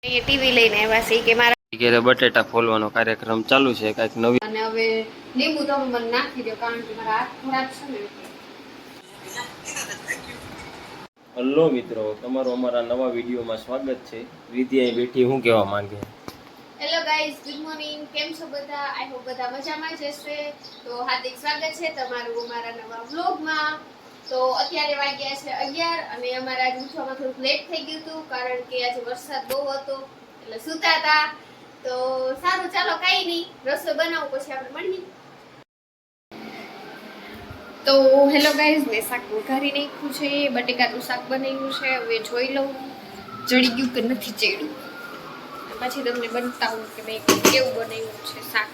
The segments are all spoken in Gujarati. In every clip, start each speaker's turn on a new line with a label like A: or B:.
A: ये टीवी લઈને આવ્યા છે કે મારા ઘરે બટેટા ફોલવાનો કાર્યક્રમ ચાલુ છે કઈક નવી અને હવે લીંબુ તો મને નાખી દો કારણ કે મારા હાથ ખરાબ છે ને હેલો મિત્રો તમારું અમારા નવા વિડિયોમાં સ્વાગત છે રીતિ અહીં બેઠી હું કહેવા માંગે હેલો ગાઈઝ ગુડ મોર્નિંગ કેમ છો બધા આઈ હોપ બધા મજામાં જ હશે તો હાર્દિક સ્વાગત છે તમારું અમારા નવા વ્લોગમાં તો અત્યારે વાગ્યા છે 11 અને અમારા આજ ઉઠવામાં થોડું લેટ થઈ ગયું હતું કારણ કે આજે વરસાદ બહુ હતો એટલે સૂતા હતા તો સારું ચાલો કાઈ નહીં રસોઈ બનાવું પછી આપણે મળીએ તો હેલો ગાઈઝ મેં શાક વઘારી નાખ્યું છે બટેકાનું શાક બનાવ્યું છે હવે જોઈ લઉં ચડી ગયું કે નથી ચડ્યું પછી તમને બતાવું કે મેં કેવું બનાવ્યું છે શાક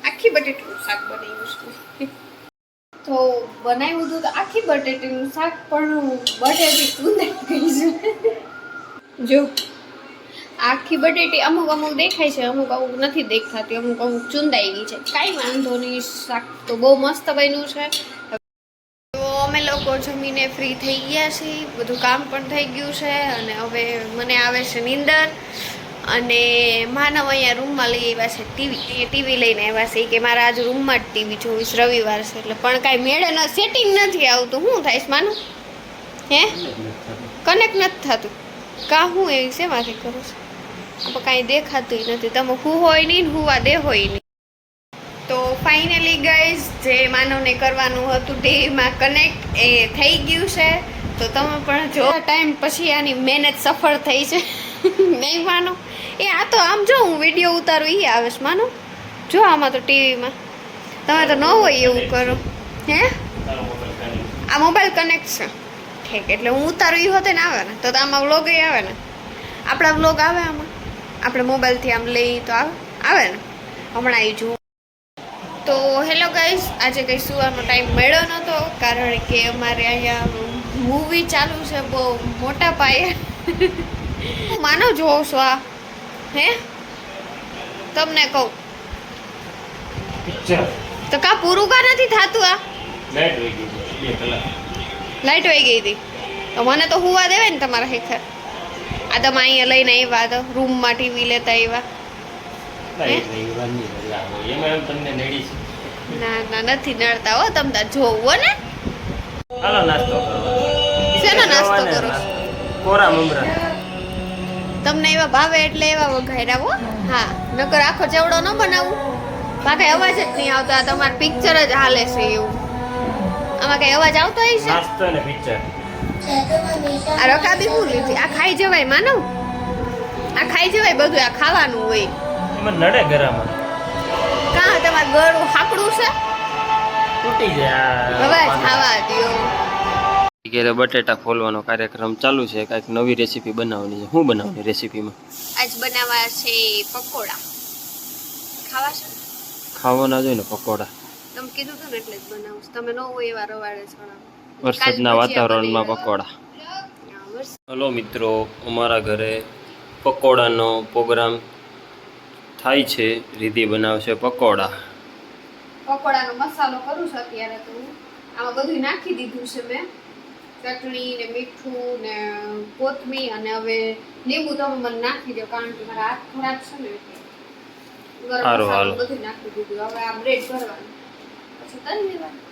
A: આખી બટેટાનું શાક બનાવ્યું છે તો બનાવ્યું હતું તો આખી બટેટાનું શાક પણ બટેટી ચૂંદાઈ ગઈ છે જો આખી બટેટી અમુક અમુક દેખાય છે અમુક અમુક નથી દેખાતી અમુક અમુક ચૂંદાઈ ગઈ છે કાંઈ વાંધો નહીં શાક તો બહુ મસ્ત બન્યું છે તો અમે લોકો જમીને ફ્રી થઈ ગયા છીએ બધું કામ પણ થઈ ગયું છે અને હવે મને આવે છે નીંદર અને માનવ અહીંયા રૂમમાં લઈ આવ્યા છે ટીવી લઈને આવ્યા છે કે મારા આજ રૂમમાં જ ટીવી જોઈશ રવિવાર છે એટલે પણ કાંઈ મેળે સેટિંગ નથી આવતું શું થાય માનું હે કનેક્ટ નથી થતું કાં હું એવી શેમાંથી કરું છું આપણે કાંઈ દેખાતું નથી તમે હું હોય નહીં ને હુવા દે હોય નહીં તો ફાઇનલી ગાઈઝ જે માનવને કરવાનું હતું ટીવીમાં કનેક્ટ એ થઈ ગયું છે તો તમે પણ જો ટાઈમ પછી આની મહેનત સફળ થઈ છે નહીં માનો એ આ તો આમ જો હું વિડીયો ઉતારું એ આવે છે માનો જો આમાં તો ટીવીમાં તમે તો ન હોય એવું કરો હે આ મોબાઈલ કનેક્ટ છે ઠીક એટલે હું ઉતારું એ હોતે ને આવે ને તો આમાં વ્લોગ એ આવે ને આપણા વ્લોગ આવે આમાં આપણે મોબાઈલથી આમ લઈ તો આવે ને હમણાં એ જુઓ તો હેલો ગાઈઝ આજે કંઈ સુવાનો ટાઈમ મળ્યો નહોતો કારણ કે અમારે અહીંયા મૂવી ચાલુ છે બહુ મોટા પાયે માનો જોવો છો આ હે તમને કહું તો કા પૂરું કા નથી થતું આ લાઈટ વહી ગઈ હતી તો મને તો હુવા દેવે ને તમારા હેખર આ તમે અહીંયા લઈને આવ્યા તો રૂમમાં ટીવી લેતા આવ્યા ના ના નથી નડતા હો તમ તાર જોવો ને હાલો નાસ્તો કરો શેનો નાસ્તો કરો કોરા મમરા તમને એવા ભાવે એટલે એવા વઘાર્યા હો હા નકર આખો ચેવડો ન બનાવું બાકી અવાજ જ નહીં આવતો આ તમારું પિક્ચર જ હાલે છે એવું આમાં કઈ અવાજ આવતો હોય છે નાસ્તો ને પિક્ચર આ રકાબી હું લીધી આ ખાઈ જવાય માનવ આ ખાઈ જવાય બધું આ ખાવાનું હોય એમાં નડે ગરામાં કા તમાર ગળું હાકડું છે તૂટી જાય હવે ખાવા દ્યો ઘરે બટેટા ફોલવાનો કાર્યક્રમ ચાલુ છે કઈક નવી રેસીપી બનાવવાની છે શું બનાવવાની રેસીપીમાં આજ બનાવવા છે પકોડા ખાવા છે ખાવાના જોઈએ ને પકોડા તમે કીધું હતું ને એટલે જ બનાવું તમે ન હોય એવા રવાડે છોડા વરસાદના વાતાવરણમાં પકોડા હલો મિત્રો અમારા ઘરે પકોડાનો પ્રોગ્રામ થાય છે રીતિ બનાવશે પકોડાનો મસાલો કરું છું અત્યારે તો આમાં બધું નાખી દીધું છે મેં ચટણી ને મીઠું ને કોથમીર અને હવે લીંબુ તો મને નાખી દો કારણ કે મારા હાથ ખરાબ છે ને એટલે બધું નાખી દીધું હવે આ બ્રેડ ભરવાનું પછી તળી લેવાનું